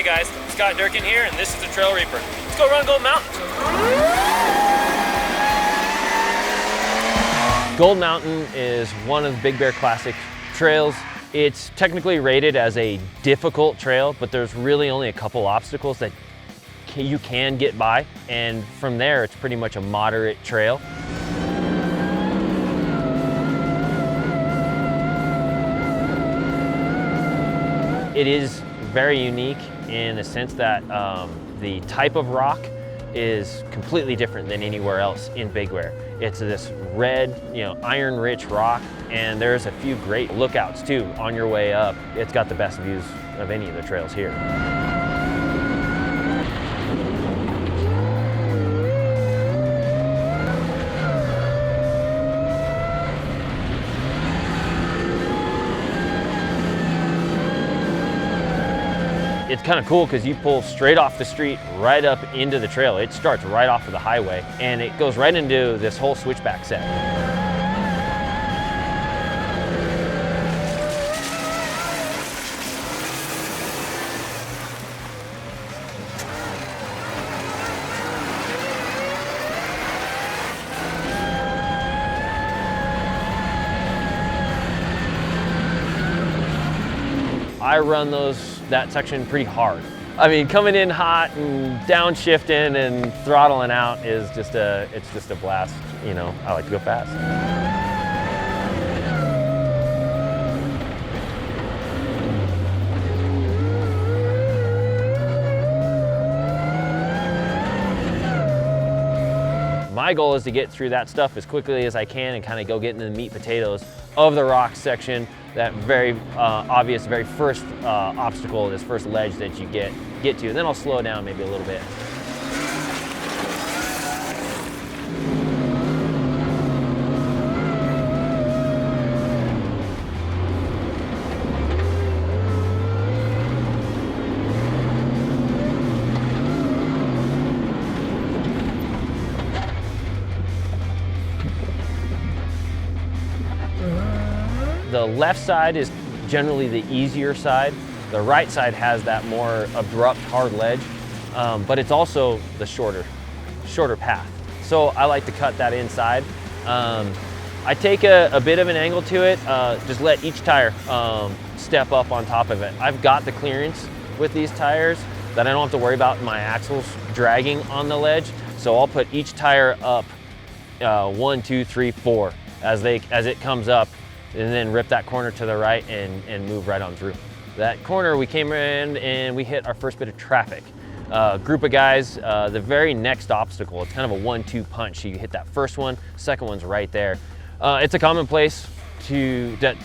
Hey guys, Scott Durkin here, and this is the Trail Reaper. Let's go run Gold Mountain. Gold Mountain is one of the Big Bear Classic trails. It's technically rated as a difficult trail, but there's really only a couple obstacles that you can get by, and from there it's pretty much a moderate trail. It is very unique in the sense that the type of rock is completely different than anywhere else in Big Bear. It's this red, iron-rich rock, and there's a few great lookouts too on your way up. It's got the best views of any of the trails here. It's kind of cool because you pull straight off the street right up into the trail. It starts right off of the highway and it goes right into this whole switchback set. I run that section pretty hard. I mean, coming in hot and downshifting and throttling out is just a blast. I like to go fast. My goal is to get through that stuff as quickly as I can and kind of go get into the meat potatoes of the rock section, that very obvious, very first obstacle, this first ledge that you get to. And then I'll slow down maybe a little bit. The left side is generally the easier side. The right side has that more abrupt, hard ledge, but it's also the shorter path. So I like to cut that inside. I take a bit of an angle to it, just let each tire step up on top of it. I've got the clearance with these tires that I don't have to worry about my axles dragging on the ledge. So I'll put each tire up 1, 2, 3, 4 as it comes up, and then rip that corner to the right and move right on through. That corner, we came in and we hit our first bit of traffic. Group of guys, the very next obstacle, it's kind of a 1-2 punch. You hit that first one, second one's right there. It's a common place that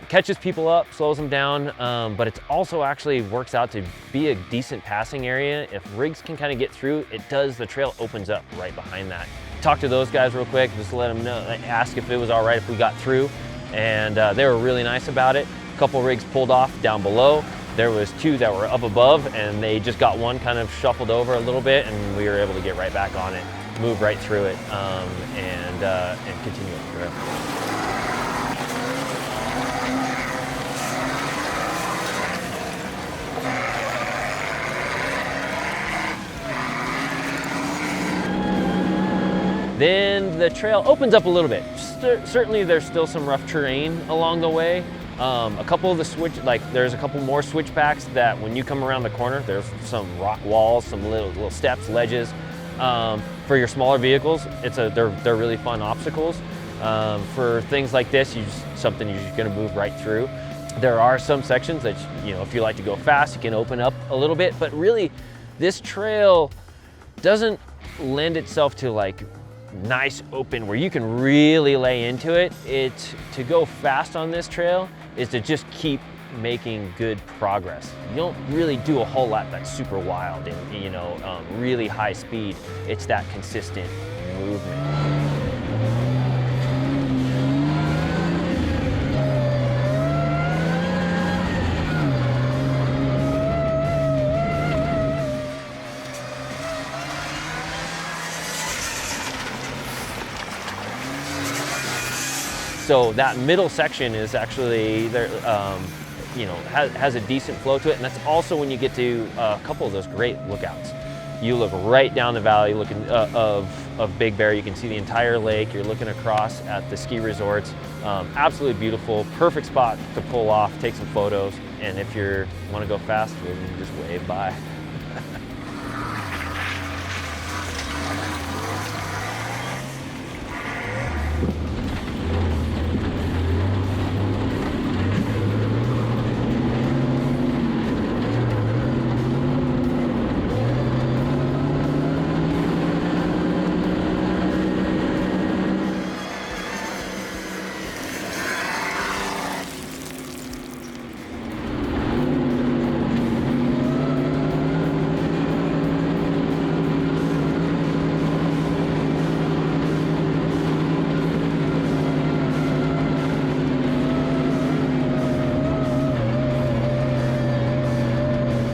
catches people up, slows them down, but it also actually works out to be a decent passing area. If rigs can kind of get through, the trail opens up right behind that. Talk to those guys real quick, just to let them know, ask if it was all right if we got through. And they were really nice about it. A couple rigs pulled off down below. There was 2 that were up above, and they just got one kind of shuffled over a little bit, and we were able to get right back on it, move right through it, and continue up the trail. Then the trail opens up a little bit. Certainly there's still some rough terrain along the way. A couple of there's a couple more switchbacks that when you come around the corner, there's some rock walls, some little steps, ledges. For your smaller vehicles, they're really fun obstacles. For things like this, something you're just gonna move right through. There are some sections that, if you like to go fast, you can open up a little bit, but really this trail doesn't lend itself to nice open where you can really lay into it. To go fast on this trail is to just keep making good progress. You don't really do a whole lot that's super wild and really high speed. It's that consistent movement. So that middle section is actually there. you know, has a decent flow to it. And that's also when you get to a couple of those great lookouts. You look right down the valley looking of Big Bear. You can see the entire lake. You're looking across at the ski resorts. Absolutely beautiful, perfect spot to pull off, take some photos. And if you want to go fast, well, you can just wave by.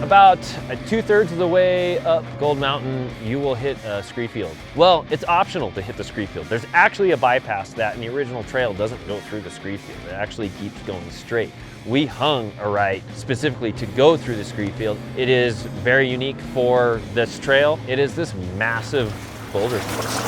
About 2/3 of the way up Gold Mountain, you will hit a scree field. Well, it's optional to hit the scree field. There's actually a bypass that in the original trail doesn't go through the scree field. It actually keeps going straight. We hung a right specifically to go through the scree field. It is very unique for this trail. It is this massive boulder course.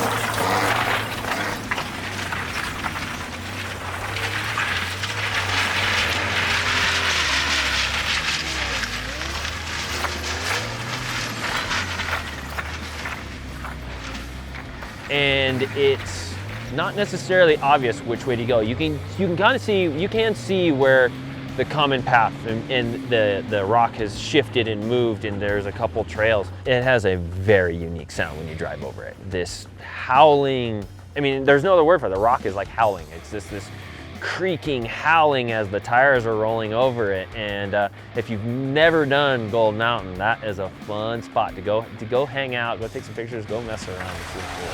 And it's not necessarily obvious which way to go. You can kind of see, you can see where the common path and the rock has shifted and moved, and there's a couple trails. It has a very unique sound when you drive over it. This howling, I mean, there's no other word for it. The rock is like howling. It's just this creaking, howling as the tires are rolling over it. And if you've never done Gold Mountain, that is a fun spot to go hang out, go take some pictures, go mess around. It's really cool.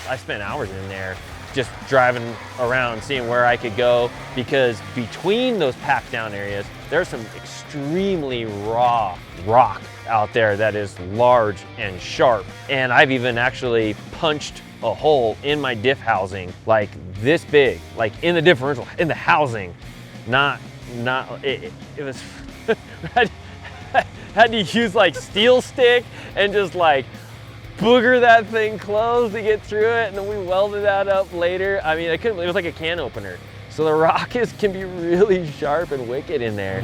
I spent hours in there just driving around, seeing where I could go, because between those packed down areas, there's some extremely raw rock out there that is large and sharp. And I've even actually punched a hole in my diff housing like this big, like in the differential, in the housing. It was, had to use like steel stick and just like booger that thing closed to get through it, and then we welded that up later. I mean, it was like a can opener. So the rock can be really sharp and wicked in there.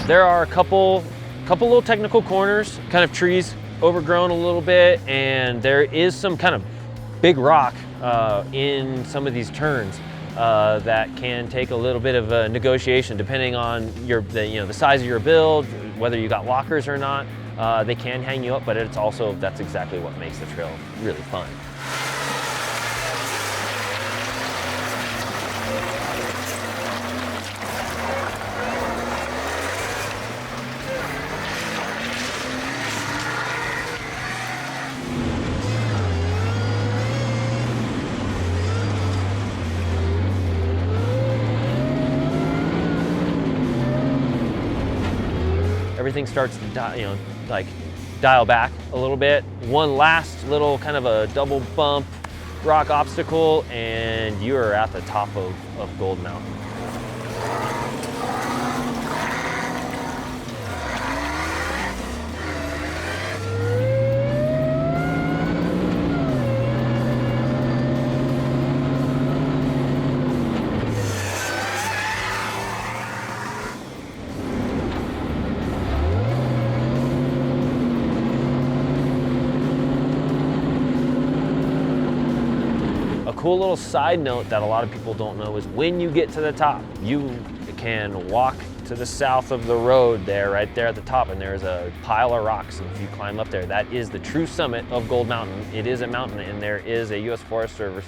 There are a couple little technical corners, kind of trees overgrown a little bit, and there is some kind of big rock in some of these turns that can take a little bit of a negotiation depending on the size of your build, whether you got lockers or not. They can hang you up, but that's exactly what makes the trail really fun. Everything starts to dial back a little bit. One last little kind of a double bump rock obstacle, and you are at the top of Gold Mountain. Cool little side note that a lot of people don't know is when you get to the top, you can walk to the south of the road there, right there at the top, and there's a pile of rocks. And if you climb up there, that is the true summit of Gold Mountain. It is a mountain, and there is a U.S. Forest Service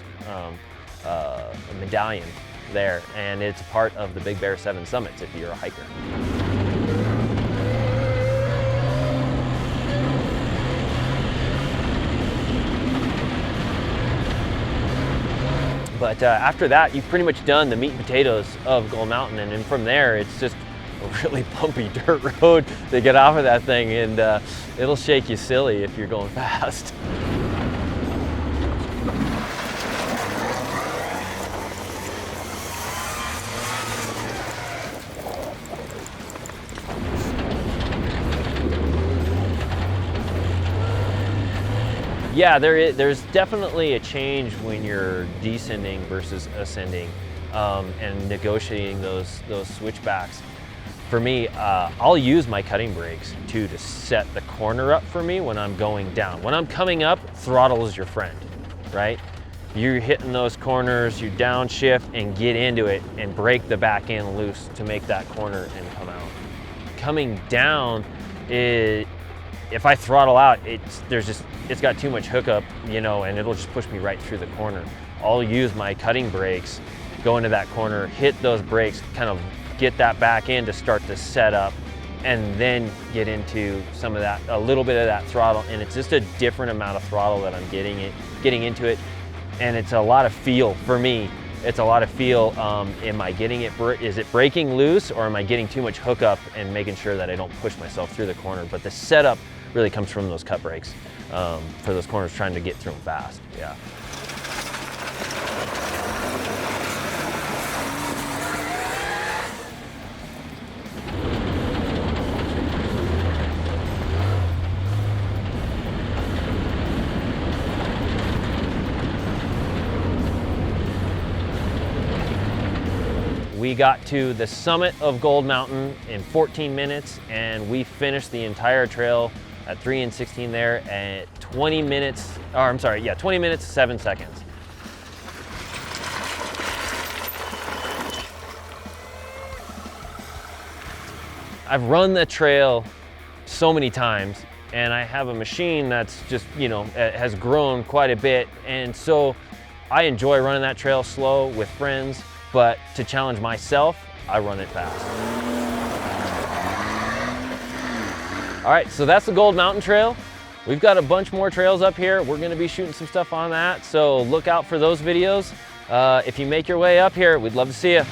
medallion there, and it's a part of the Big Bear 7 summits if you're a hiker. But after that, you've pretty much done the meat and potatoes of Gold Mountain, and then from there, it's just really bumpy dirt road to get off of that thing, and it'll shake you silly if you're going fast. Yeah, there's definitely a change when you're descending versus ascending, and negotiating those switchbacks. For me, I'll use my cutting brakes too to set the corner up for me when I'm going down. When I'm coming up, throttle is your friend, right? You're hitting those corners, you downshift and get into it and break the back end loose to make that corner and come out. Coming down, if I throttle out, it's got too much hookup, you know, and it'll just push me right through the corner. I'll use my cutting brakes, go into that corner, hit those brakes, kind of get that back end to start to set up, and then get into some of that, a little bit of that throttle, and it's just a different amount of throttle that I'm getting into it, and it's a lot of feel for me. It's a lot of feel. Am I getting it? Is it breaking loose, or am I getting too much hookup and making sure that I don't push myself through the corner? But the setup really comes from those cut brakes for those corners, trying to get through them fast. Yeah. We got to the summit of Gold Mountain in 14 minutes, and we finished the entire trail at 3 and 16 there at 20 minutes, 20 minutes, 7 seconds. I've run the trail so many times, and I have a machine that's just, you know, has grown quite a bit, and so I enjoy running that trail slow with friends. But to challenge myself, I run it fast. All right, so that's the Gold Mountain Trail. We've got a bunch more trails up here. We're gonna be shooting some stuff on that, so look out for those videos. If you make your way up here, we'd love to see you.